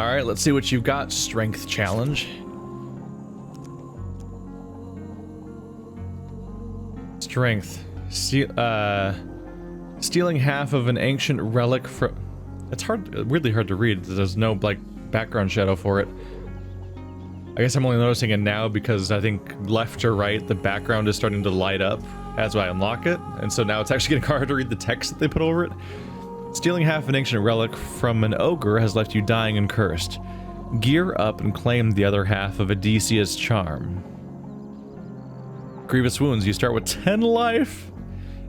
All right, let's see what you've got. Strength challenge. Strength. Stealing half of an ancient relic from... It's weirdly hard to read. There's no, like, background shadow for it. I guess I'm only noticing it now because I think left or right, the background is starting to light up as I unlock it. And so now it's actually getting hard to read the text that they put over it. Stealing half an ancient relic from an ogre has left you dying and cursed. Gear up and claim the other half of Odysseus' charm. Grievous wounds. You start with 10 life.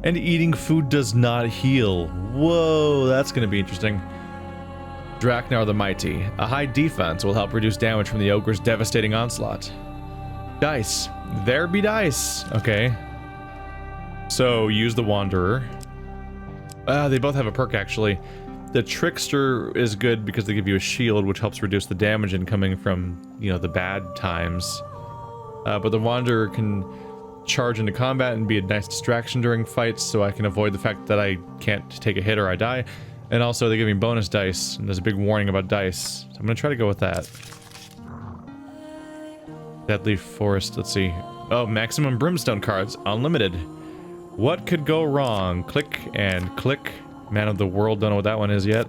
And eating food does not heal. Whoa, that's going to be interesting. Draknar the Mighty. A high defense will help reduce damage from the ogre's devastating onslaught. Dice. There be dice. Okay. So, use the Wanderer. They both have a perk, actually. The Trickster is good because they give you a shield, which helps reduce the damage incoming from, you know, the bad times. But the Wanderer can charge into combat and be a nice distraction during fights, so I can avoid the fact that I can't take a hit or I die. And also, they give me bonus dice, and there's a big warning about dice. So I'm gonna try to go with that. Deadly Forest, let's see. Oh, maximum brimstone cards, unlimited. What could go wrong? Click and click. Man of the World, don't know what that one is yet.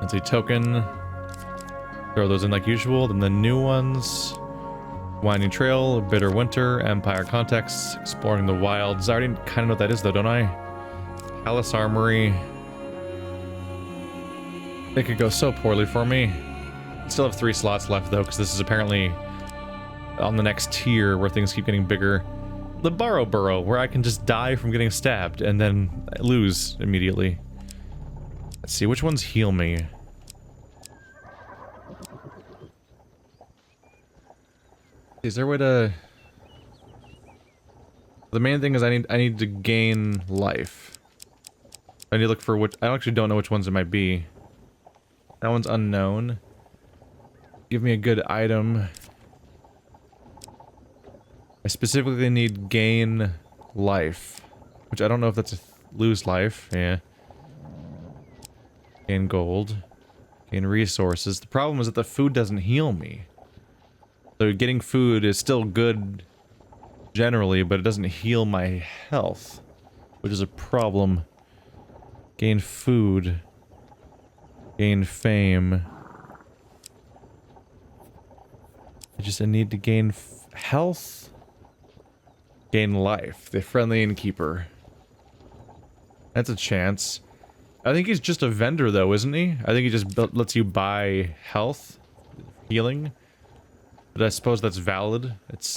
Let's see, token. Throw those in like usual. Then the new ones. Winding Trail, Bitter Winter, Empire Context, Exploring the Wilds. I already kind of know what that is though, don't I? Palace Armory. It could go so poorly for me. I still have 3 slots left though, because this is apparently on the next tier where things keep getting bigger. The Burrow Burrow, where I can just die from getting stabbed and then lose immediately. Let's see, which ones heal me? Is there a way to... The main thing is I need to gain life. I need to look for which... I actually don't know which ones it might be. That one's unknown. Give me a good item. I specifically need gain life. Which I don't know if that's a lose life. Yeah. Gain gold. Gain resources. The problem is that the food doesn't heal me. So getting food is still good generally, but it doesn't heal my health, which is a problem. Gain food. Gain fame. I need to gain health. Gain life. The friendly innkeeper. That's a chance. I think he's just a vendor though, isn't he? I think he just lets you buy health. Healing. But I suppose that's valid.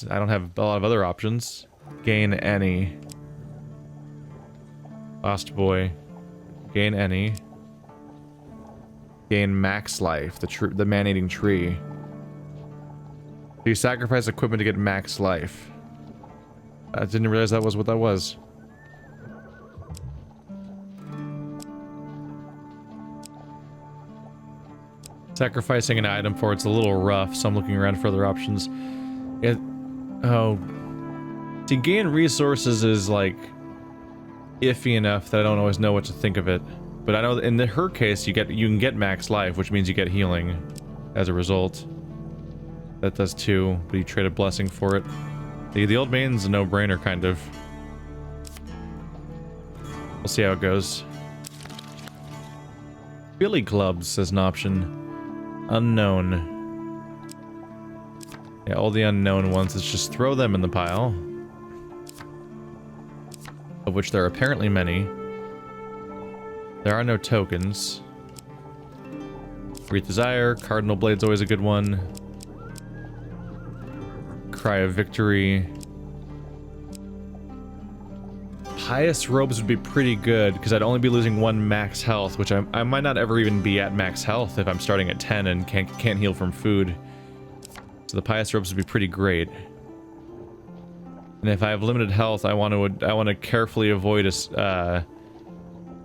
I don't have a lot of other options. Gain any. Lost Boy. Gain any. Gain max life. The man-eating tree. Do you sacrifice equipment to get max life? I didn't realize that was what that was. Sacrificing an item for it's a little rough, so I'm looking around for other options. To gain resources is like iffy enough that I don't always know what to think of it. But I know that in her case, you can get max life, which means you get healing as a result. That does too, but you trade a blessing for it. The old main's a no-brainer, kind of. We'll see how it goes. Billy clubs as an option. Unknown. Yeah, all the unknown ones, let's just throw them in the pile. Of which there are apparently many. There are no tokens. Great Desire, Cardinal Blade's always a good one. Cry of Victory. Pious Robes would be pretty good, because I'd only be losing 1 max health, which I might not ever even be at max health if I'm starting at 10 and can't heal from food. So the Pious Robes would be pretty great. And if I have limited health, I want to carefully avoid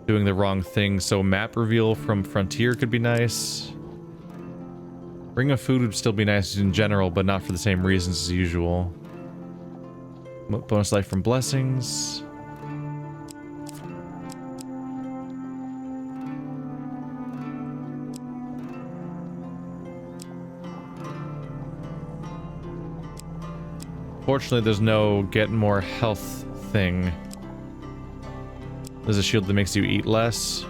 doing the wrong thing. So map reveal from Frontier could be nice. Ring of Food would still be nice in general, but not for the same reasons as usual. Bonus life from Blessings. Fortunately, there's no get more health thing. There's a shield that makes you eat less.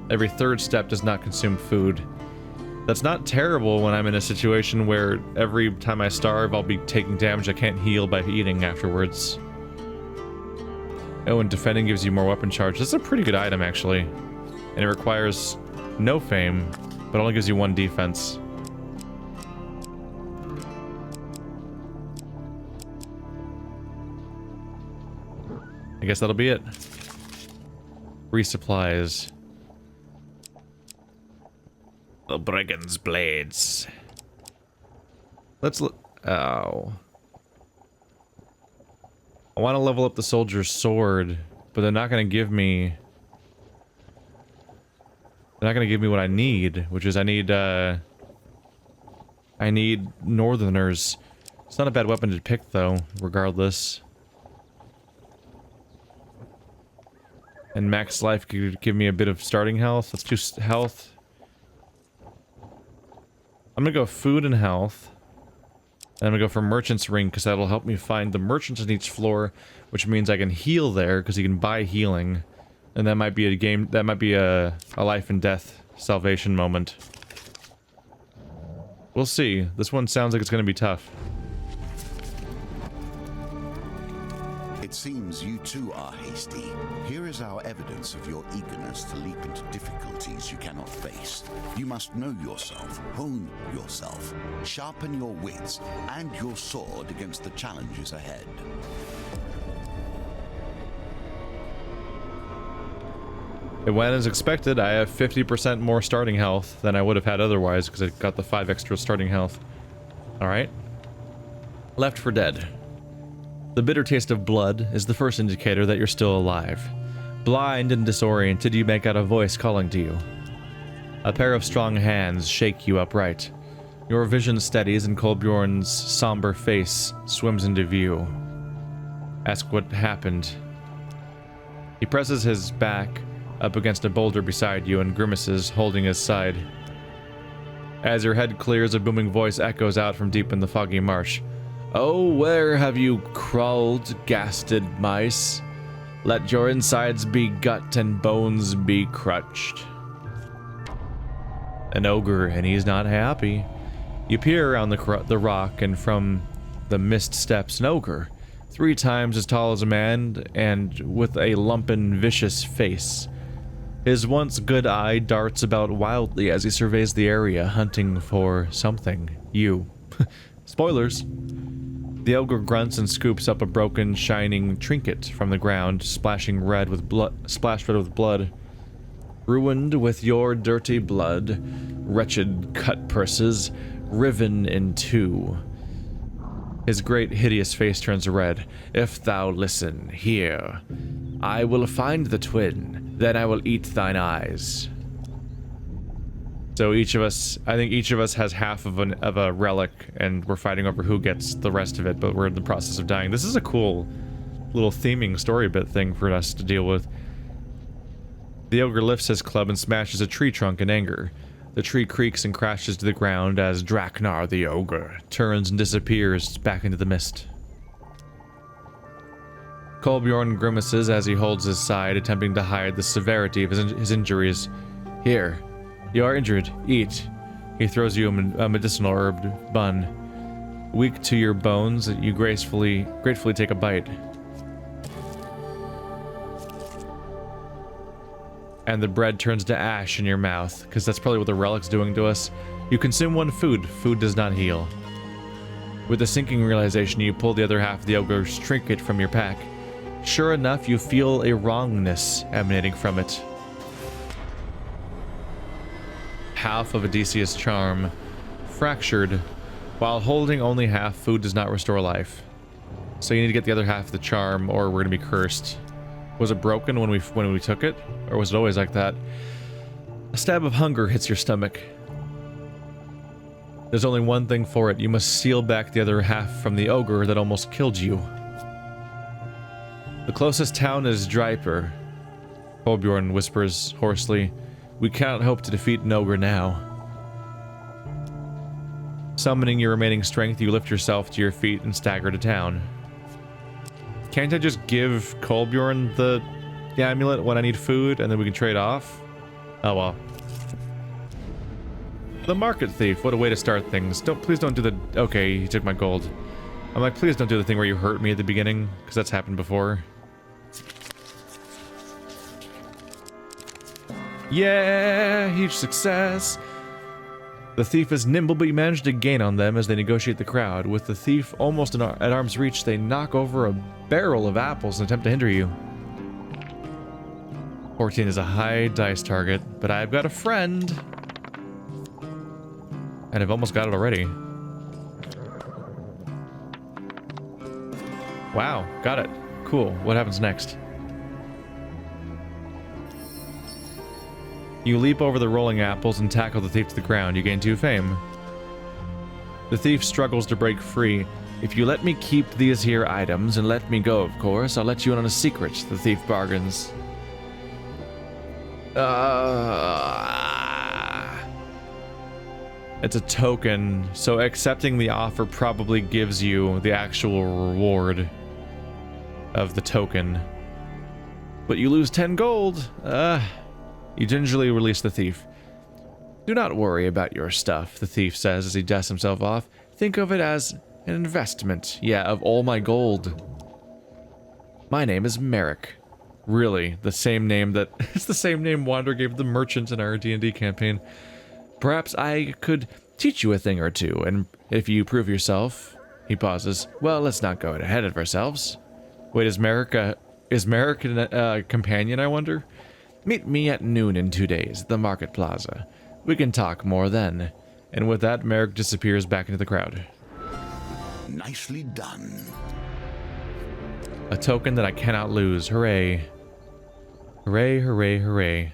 Every third step does not consume food. That's not terrible when I'm in a situation where every time I starve, I'll be taking damage I can't heal by eating afterwards. Oh, and defending gives you more weapon charge. This is a pretty good item, actually. And it requires no fame, but only gives you 1 defense. I guess that'll be it. Resupplies. The brigand's blades. Let's look. Oh. I want to level up the soldier's sword, but they're not going to give me. They're not going to give me what I need, which is I need northerners. It's not a bad weapon to pick, though, regardless. And max life could give me a bit of starting health. Let's do health. I'm gonna go food and health. And I'm gonna go for merchant's ring because that'll help me find the merchants on each floor, which means I can heal there because you can buy healing. And that might be a game, that might be a life and death salvation moment. We'll see. This one sounds like it's gonna be tough. It seems you too are hasty. Here is our evidence of your eagerness to leap into difficulties you cannot face. You must know yourself, hone yourself, sharpen your wits and your sword against the challenges ahead. It went as expected. I have 50% more starting health than I would have had otherwise because I got the 5 extra starting health. Alright. Left for Dead. The bitter taste of blood is the first indicator that you're still alive. Blind and disoriented, you make out a voice calling to you. A pair of strong hands shake you upright. Your vision steadies and Kolbjorn's somber face swims into view. Ask what happened. He presses his back up against a boulder beside you and grimaces, holding his side. As your head clears, a booming voice echoes out from deep in the foggy marsh. Oh, where have you crawled, gasted mice? Let your insides be gut and bones be crushed. An ogre, and he's not happy. You peer around the rock, and from the mist steps an ogre, 3 times as tall as a man, and with a lumpen, vicious face. His once good eye darts about wildly as he surveys the area, hunting for something. You. Spoilers. The ogre grunts and scoops up a broken, shining trinket from the ground, splashed red with blood. Ruined with your dirty blood, wretched cut purses, riven in 2. His great, hideous face turns red. If thou listen, hear. I will find the twin, then I will eat thine eyes. So each of us, I think each of us has half of a relic, and we're fighting over who gets the rest of it, but we're in the process of dying. This is a cool little theming story bit thing for us to deal with. The ogre lifts his club and smashes a tree trunk in anger. The tree creaks and crashes to the ground as Draknar the ogre turns and disappears back into the mist. Kolbjorn grimaces as he holds his side, attempting to hide the severity of his injuries. Here. You are injured. Eat. He throws you a medicinal herb bun. Weak to your bones, you gratefully take a bite. And the bread turns to ash in your mouth, because that's probably what the relic's doing to us. You consume 1 food. Food does not heal. With a sinking realization, you pull the other half of the ogre's trinket from your pack. Sure enough, you feel a wrongness emanating from it. Half of Odysseus' charm. Fractured. While holding only half, food does not restore life. So you need to get the other half of the charm, or we're gonna be cursed. Was it broken when we took it? Or was it always like that? A stab of hunger hits your stomach. There's only one thing for it. You must seal back the other half from the ogre that almost killed you. The closest town is Dryfur. Kolbjorn whispers hoarsely. We cannot hope to defeat an ogre now. Summoning your remaining strength, you lift yourself to your feet and stagger to town. Can't I just give Kolbjorn the amulet when I need food, and then we can trade off? Oh well. The market thief, what a way to start things. Please don't do the... Okay, he took my gold. I'm like, please don't do the thing where you hurt me at the beginning, because that's happened before. Yeah, huge success. The thief is nimble, but you manage to gain on them as they negotiate the crowd. With the thief almost at arm's reach, they knock over a barrel of apples and attempt to hinder you. 14 is a high dice target, but I've got a friend. And I've almost got it already. Wow, got it. Cool. What happens next? You leap over the rolling apples and tackle the thief to the ground. You gain 2 fame. The thief struggles to break free. If you let me keep these here items and let me go, of course, I'll let you in on a secret, the thief bargains. It's a token, so accepting the offer probably gives you the actual reward of the token. But you lose 10 gold. You gingerly release the thief. Do not worry about your stuff, the thief says as he dusts himself off. Think of it as an investment. Yeah, of all my gold. My name is Merrick. Really, the same name that... It's the same name Wander gave the merchant in our D&D campaign. Perhaps I could teach you a thing or two, and if you prove yourself... He pauses. Well, let's not go ahead of ourselves. Wait, is Merrick a companion, I wonder? Meet me at noon in 2 days, at the market plaza. We can talk more then. And with that, Merrick disappears back into the crowd. Nicely done. A token that I cannot lose. Hooray. Hooray, hooray, hooray.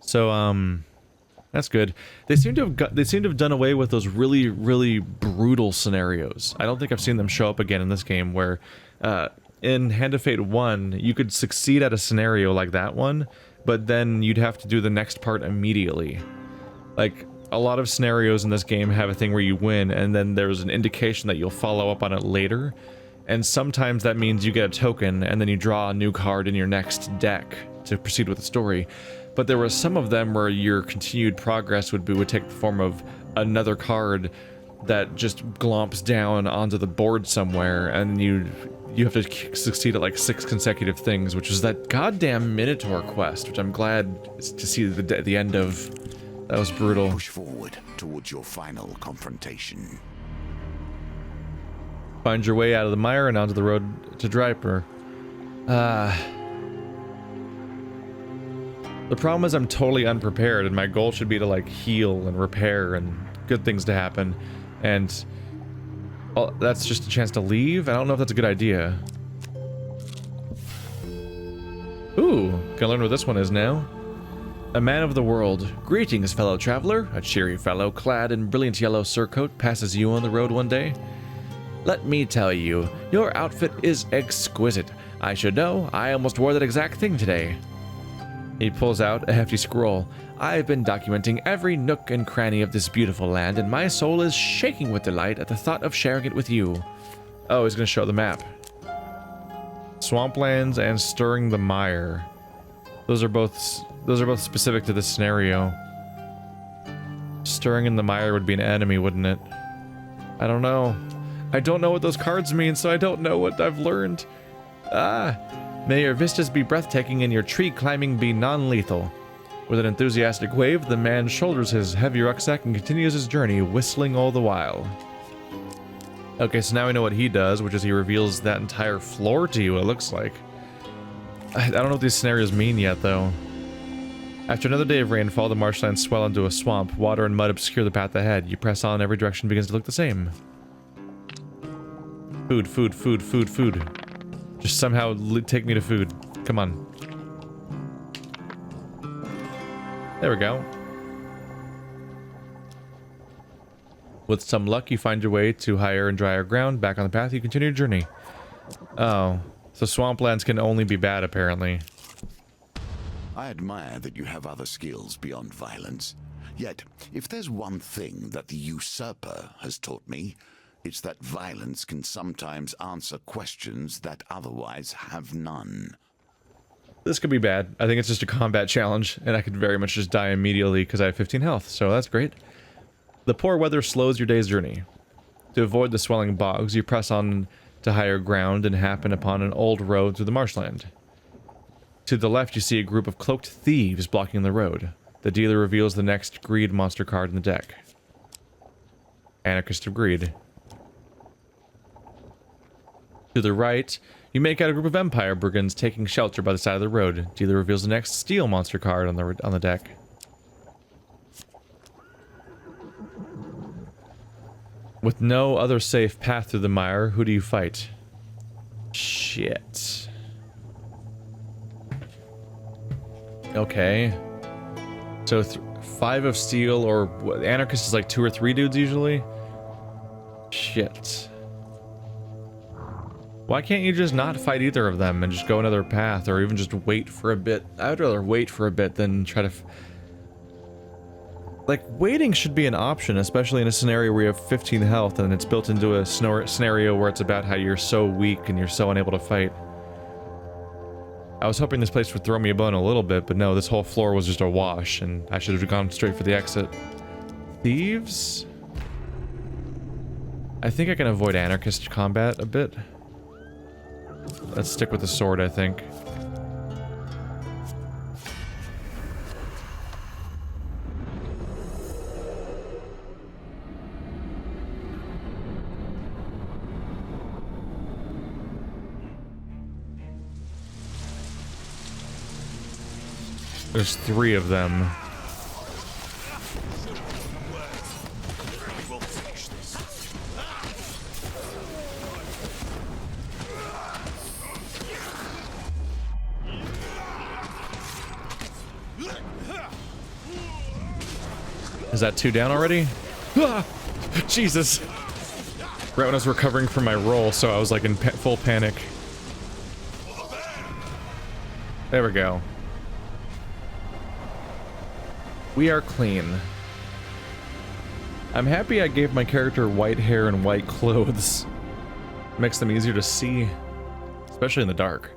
So, that's good. They seem to have done away with those really, really brutal scenarios. I don't think I've seen them show up again in this game where, in Hand of Fate 1, you could succeed at a scenario like that one, but then you'd have to do the next part immediately. Like, a lot of scenarios in this game have a thing where you win, and then there's an indication that you'll follow up on it later, and sometimes that means you get a token, and then you draw a new card in your next deck to proceed with the story. But there were some of them where your continued progress would take the form of another card that just glomps down onto the board somewhere, and you have to succeed at like 6 consecutive things, which is that goddamn Minotaur quest, which I'm glad to see the end of. That was brutal. Push forward towards your final confrontation. Find your way out of the mire and onto the road to Dryfur. The problem is I'm totally unprepared, and my goal should be to like heal and repair and good things to happen. And that's just a chance to leave? I don't know if that's a good idea. Ooh, gonna learn what this one is now. A man of the world. Greetings, fellow traveler. A cheery fellow clad in brilliant yellow surcoat passes you on the road one day. Let me tell you, your outfit is exquisite. I should know, I almost wore that exact thing today. He pulls out a hefty scroll. I've been documenting every nook and cranny of this beautiful land, and my soul is shaking with delight at the thought of sharing it with you. Oh, he's gonna show the map. Swamplands and Stirring the Mire. Those are both specific to this scenario. Stirring in the mire would be an enemy, wouldn't it? I don't know. I don't know what those cards mean, so I don't know what I've learned. May your vistas be breathtaking and your tree climbing be non-lethal. With an enthusiastic wave, the man shoulders his heavy rucksack and continues his journey, whistling all the while. Okay, so now we know what he does, which is he reveals that entire floor to you, it looks like. I don't know what these scenarios mean yet, though. After another day of rainfall, the marshlands swell into a swamp. Water and mud obscure the path ahead. You press on, every direction begins to look the same. Food, food, food, food, food. Just somehow take me to food. Come on. There we go. With some luck, you find your way to higher and drier ground. Back on the path, you continue your journey. Oh. So swamplands can only be bad, apparently. I admire that you have other skills beyond violence. Yet, if there's one thing that the usurper has taught me, it's that violence can sometimes answer questions that otherwise have none. This could be bad. I think it's just a combat challenge, and I could very much just die immediately because I have 15 health, so that's great. The poor weather slows your day's journey. To avoid the swelling bogs, you press on to higher ground and happen upon an old road through the marshland. To the left, you see a group of cloaked thieves blocking the road. The dealer reveals the next greed monster card in the deck. Anarchist of Greed. To the right, you make out a group of Empire brigands taking shelter by the side of the road. Dealer reveals the next steel monster card on the deck. With no other safe path through the mire, who do you fight? Shit. Okay. So 5 of steel, or what, anarchist is like 2 or 3 dudes usually? Shit. Why can't you just not fight either of them and just go another path, or even just wait for a bit? I'd rather wait for a bit than try to... Like, waiting should be an option, especially in a scenario where you have 15 health and it's built into a scenario where it's about how you're so weak and you're so unable to fight. I was hoping this place would throw me a bone a little bit, but no, this whole floor was just a wash, and I should have gone straight for the exit. Thieves? I think I can avoid anarchist combat a bit. Let's stick with the sword, I think. There's 3 of them. Is that 2 down already? Ah! Jesus! Right when I was recovering from my roll, so I was like in full panic. There we go. We are clean. I'm happy I gave my character white hair and white clothes. Makes them easier to see, especially in the dark.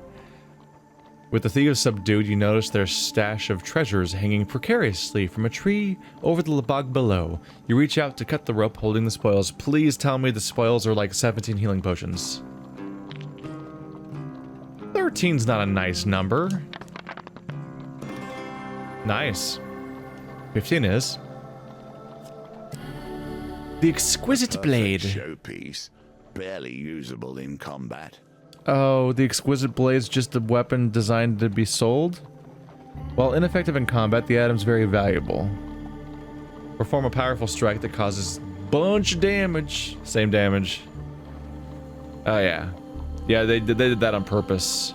With the thieves subdued, you notice their stash of treasures hanging precariously from a tree over the bog below. You reach out to cut the rope holding the spoils. Please tell me the spoils are like 17 healing potions. 13's not a nice number. Nice. 15 is. The exquisite blade. Showpiece, barely usable in combat. Oh, the exquisite blade's just a weapon designed to be sold? While ineffective in combat, the item's very valuable. Perform a powerful strike that causes bunch of damage. Same damage. Oh yeah. Yeah, they did that on purpose.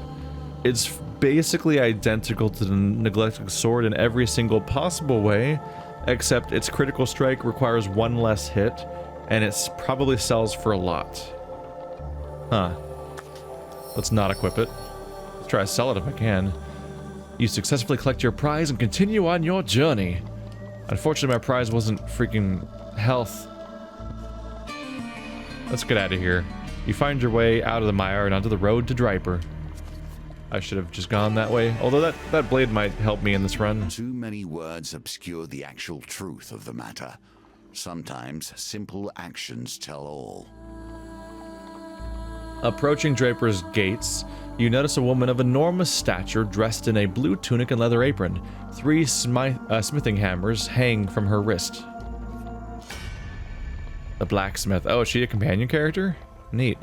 It's basically identical to the neglected sword in every single possible way, except its critical strike requires 1 less hit, and it probably sells for a lot. Huh. Let's not equip it. Let's try to sell it if I can. You successfully collect your prize and continue on your journey. Unfortunately, my prize wasn't freaking health. Let's get out of here. You find your way out of the mire and onto the road to Dryfur. I should have just gone that way, although that blade might help me in this run. Too many words obscure the actual truth of the matter. Sometimes simple actions tell all. Approaching Draper's gates, you notice a woman of enormous stature dressed in a blue tunic and leather apron. 3 smithing hammers hang from her wrist. The blacksmith. Oh, is she a companion character? Neat.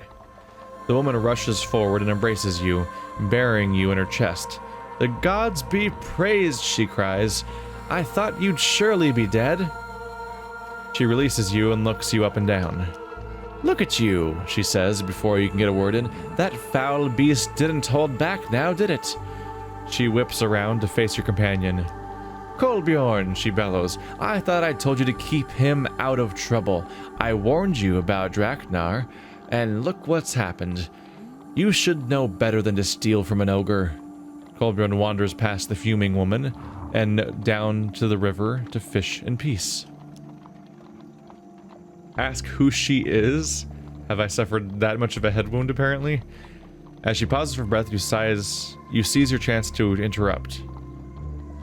The woman rushes forward and embraces you, burying you in her chest. The gods be praised, she cries. I thought you'd surely be dead. She releases you and looks you up and down. Look at you, she says before you can get a word in. That foul beast didn't hold back now, did it? She whips around to face your companion. Kolbjorn, she bellows. I thought I told you to keep him out of trouble. I warned you about Draknar, and look what's happened. You should know better than to steal from an ogre. Kolbjorn wanders past the fuming woman, and down to the river to fish in peace. Ask who she is? Have I suffered that much of a head wound, apparently? As she pauses for breath, you seize your chance to interrupt.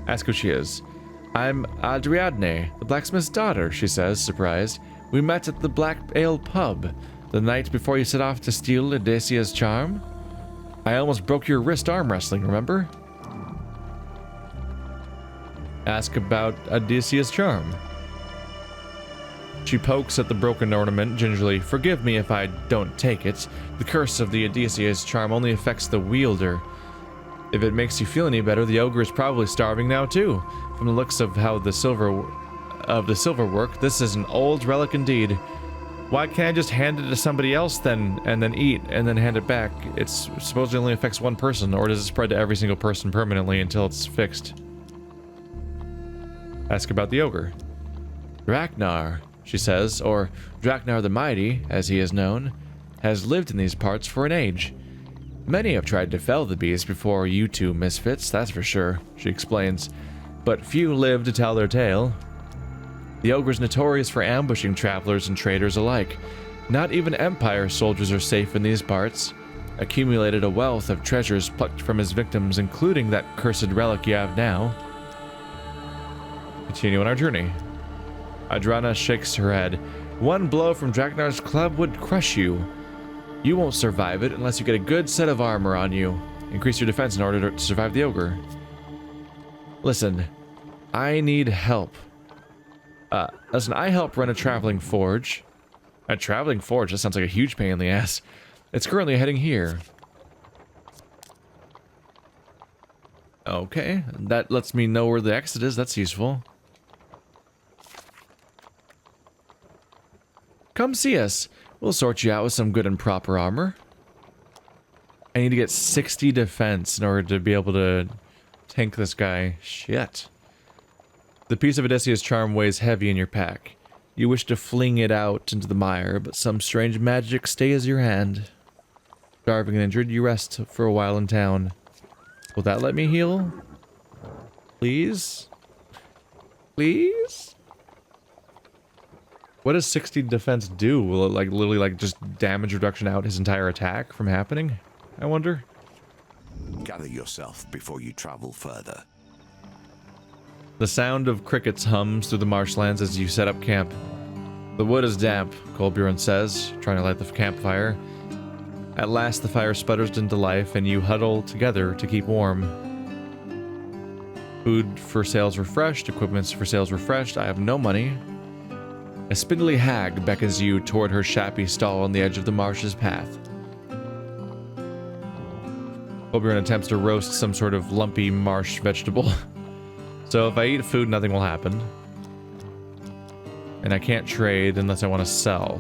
Ask who she is. I'm Adriadne, the blacksmith's daughter, she says, surprised. We met at the Black Ale pub, the night before you set off to steal Odyssea's charm. I almost broke your wrist arm wrestling, remember? Ask about Odyssea's charm. She pokes at the broken ornament gingerly. Forgive me if I don't take it. The curse of the Odyssea's charm only affects the wielder. If it makes you feel any better, the ogre is probably starving now too. From the looks of how the silver work, this is an old relic indeed. Why can't I just hand it to somebody else then, and then eat, and then hand it back? It supposedly only affects one person, or does it spread to every single person permanently until it's fixed? Ask about the ogre. Draknar, she says, or Draknar the Mighty, as he is known, has lived in these parts for an age. Many have tried to fell the beast before you two misfits, that's for sure, she explains, but few live to tell their tale. The ogre is notorious for ambushing travelers and traders alike. Not even Empire soldiers are safe in these parts. Accumulated a wealth of treasures plucked from his victims, including that cursed relic you have now. Continue on our journey. Adrana shakes her head. One blow from Draknar's club would crush you. You won't survive it unless you get a good set of armor on you. Increase your defense in order to survive the ogre. Listen, I need help. Listen, I help run a traveling forge. A traveling forge? That sounds like a huge pain in the ass. It's currently heading here. Okay, that lets me know where the exit is. That's useful. Come see us. We'll sort you out with some good and proper armor. I need to get 60 defense in order to be able to tank this guy. Shit. The piece of Odyssea's charm weighs heavy in your pack. You wish to fling it out into the mire, but some strange magic stays your hand. Starving and injured, you rest for a while in town. Will that let me heal? Please? Please? What does 60 defense do? Will it like literally like just damage reduction out his entire attack from happening? I wonder. Gather yourself before you travel further. The sound of crickets hums through the marshlands as you set up camp. The wood is damp, Kolbjorn says, trying to light the campfire. At last the fire sputters into life and you huddle together to keep warm. Food for sale's refreshed, equipment's for sale's refreshed, I have no money. A spindly hag beckons you toward her shabby stall on the edge of the marsh's path. Kolbjorn attempts to roast some sort of lumpy marsh vegetable. So if I eat food, nothing will happen. And I can't trade unless I want to sell.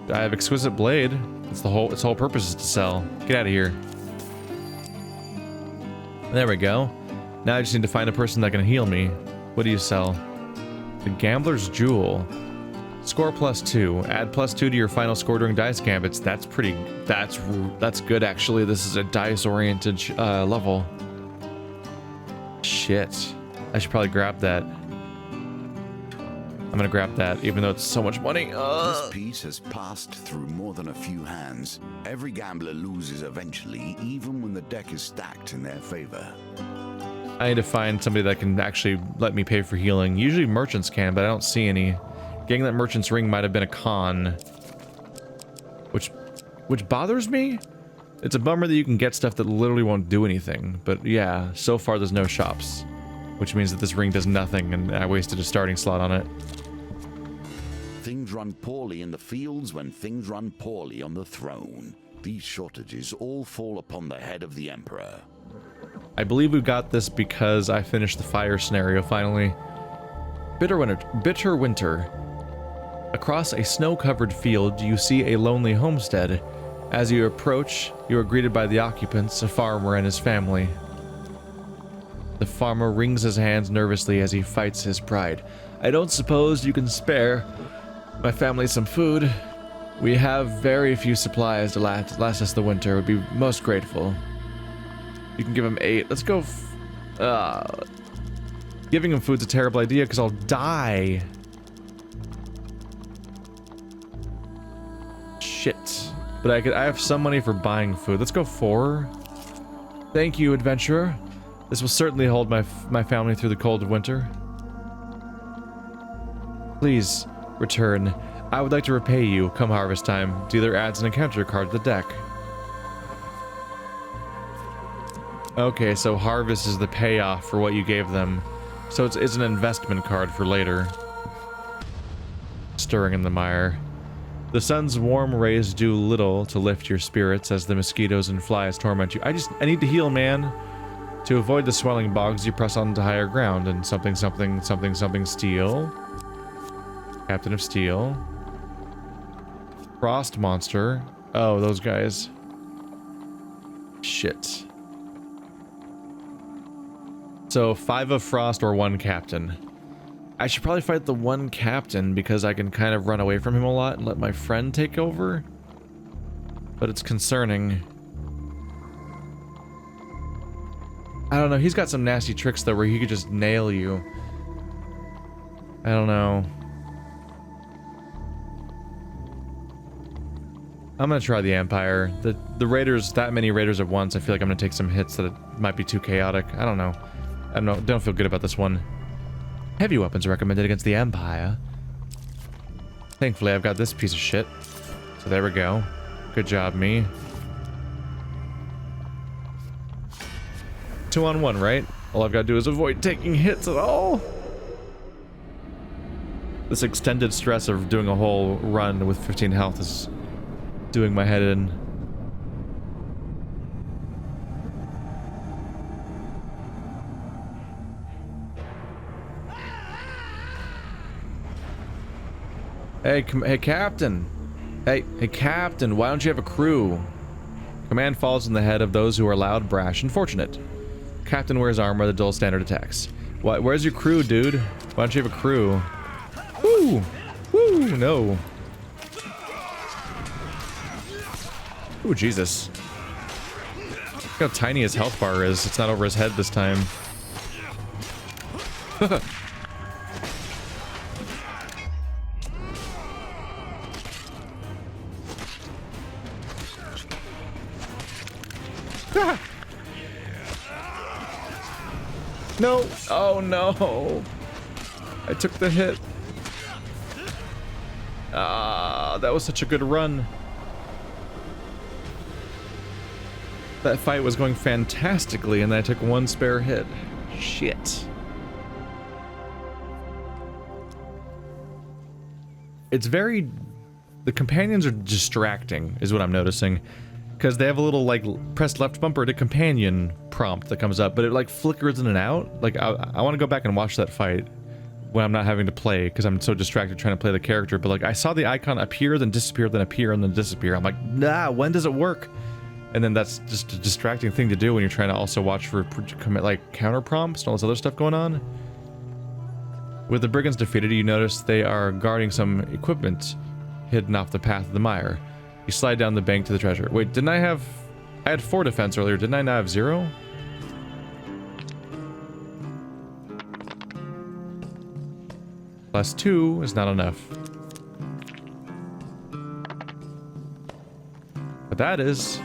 I have exquisite blade. Its whole purpose is to sell. Get out of here. There we go. Now I just need to find a person that can heal me. What do you sell? The Gambler's Jewel. Score +2. Add +2 to your final score during dice gambits. That's pretty. That's good actually. This is a dice-oriented level. Shit. I should probably grab that. I'm gonna grab that, even though it's so much money. This piece has passed through more than a few hands. Every gambler loses eventually, even when the deck is stacked in their favor. I need to find somebody that can actually let me pay for healing. Usually merchants can, but I don't see any. Getting that merchant's ring might have been a con. Which bothers me? It's a bummer that you can get stuff that literally won't do anything. But yeah, so far there's no shops. Which means that this ring does nothing, and I wasted a starting slot on it. Things run poorly in the fields when things run poorly on the throne. These shortages all fall upon the head of the Emperor. I believe we got this because I finished the fire scenario finally. Bitter winter. Across a snow-covered field, you see a lonely homestead. As you approach, you are greeted by the occupants, a farmer and his family. The farmer wrings his hands nervously as he fights his pride. I don't suppose you can spare my family some food? We have very few supplies to last us the winter. Would be most grateful. You can give him 8. Let's go Giving him food's a terrible idea because I'll die. Shit. But I have some money for buying food. Let's go 4. Thank you, adventurer. This will certainly hold my family through the cold of winter. Please return. I would like to repay you come harvest time. Dealer adds an encounter card to the deck. Okay, so harvest is the payoff for what you gave them. So it's an investment card for later. Stirring in the mire. The sun's warm rays do little to lift your spirits as the mosquitoes and flies torment you. I need to heal, man. To avoid the swelling bogs, you press on to higher ground and something steel. Captain of Steel. Frost monster. Oh, those guys. Shit. So 5 of frost or 1 captain. I should probably fight the 1 captain because I can kind of run away from him a lot and let my friend take over. But it's concerning. I don't know, he's got some nasty tricks though where he could just nail you. I don't know. I'm gonna try the Empire. The raiders, that many raiders at once, I feel like I'm gonna take some hits that might be too chaotic. I don't know. Don't feel good about this one. Heavy weapons are recommended against the Empire. Thankfully, I've got this piece of shit. So there we go. Good job, me. 2 on 1, right? All I've got to do is avoid taking hits at all. This extended stress of doing a whole run with 15 health is doing my head in. Hey, Captain. Hey, Captain, why don't you have a crew? Command falls in the head of those who are loud, brash, and fortunate. Captain wears armor, the dull standard attacks. Where's your crew, dude? Why don't you have a crew? Woo! Woo! No. Ooh, Jesus. Look how tiny his health bar is. It's not over his head this time. No! Oh no! I took the hit. Ah, that was such a good run. That fight was going fantastically, and then I took 1 spare hit. Shit. It's very... The companions are distracting, is what I'm noticing. Because they have a little, like, press left bumper to companion prompt that comes up, but it, like, flickers in and out. Like, I want to go back and watch that fight when I'm not having to play, because I'm so distracted trying to play the character. But, like, I saw the icon appear, then disappear, then appear, and then disappear. I'm like, nah, when does it work? And then that's just a distracting thing to do when you're trying to also watch for, like, counter prompts and all this other stuff going on. With the brigands defeated, you notice they are guarding some equipment hidden off the path of the mire. You slide down the bank to the treasure. Wait, didn't I have... I had 4 defense earlier. Didn't I now have 0? Plus 2 is not enough. But that is...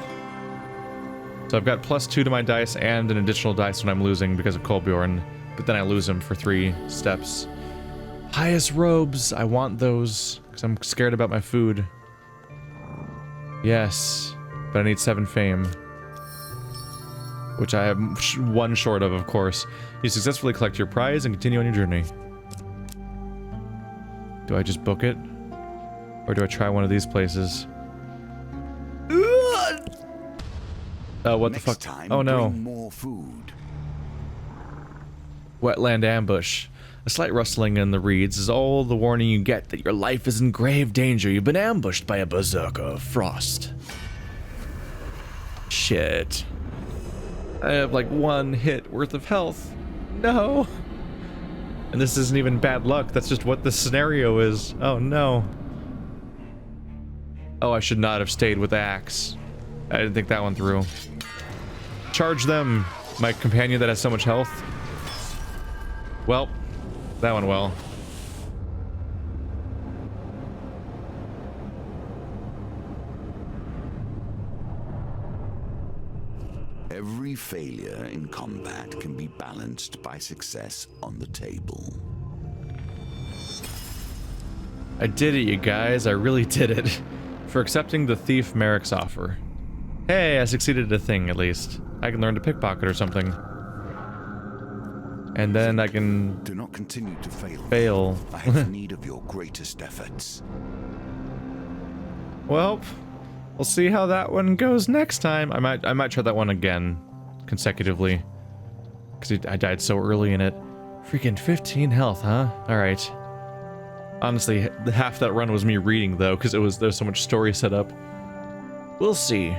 So I've got plus 2 to my dice and an additional dice when I'm losing because of Kolbjorn. But then I lose them for 3 steps. Highest robes. I want those because I'm scared about my food. Yes, but I need 7 fame. Which I have 1 short of course. You successfully collect your prize and continue on your journey. Do I just book it? Or do I try one of these places? What the fuck? Oh no. More food. Wetland ambush. A slight rustling in the reeds is all the warning you get that your life is in grave danger. You've been ambushed by a berserker of frost. Shit. I have like 1 hit worth of health. No. And this isn't even bad luck. That's just what the scenario is. Oh no. Oh, I should not have stayed with the axe. I didn't think that one through. Charge them. My companion that has so much health. Well, that went well. Every failure in combat can be balanced by success on the table. I did it, you guys. I really did it. For accepting the thief Merrick's offer. Hey, I succeeded at a thing, at least. I can learn to pickpocket or something. And then I can... Do not continue to fail. Fail. I have need of your greatest efforts. Well, we'll see how that one goes next time. I might try that one again, consecutively. Because I died so early in it. Freaking 15 health, huh? Alright. Honestly, half that run was me reading, though, because there's so much story set up. We'll see.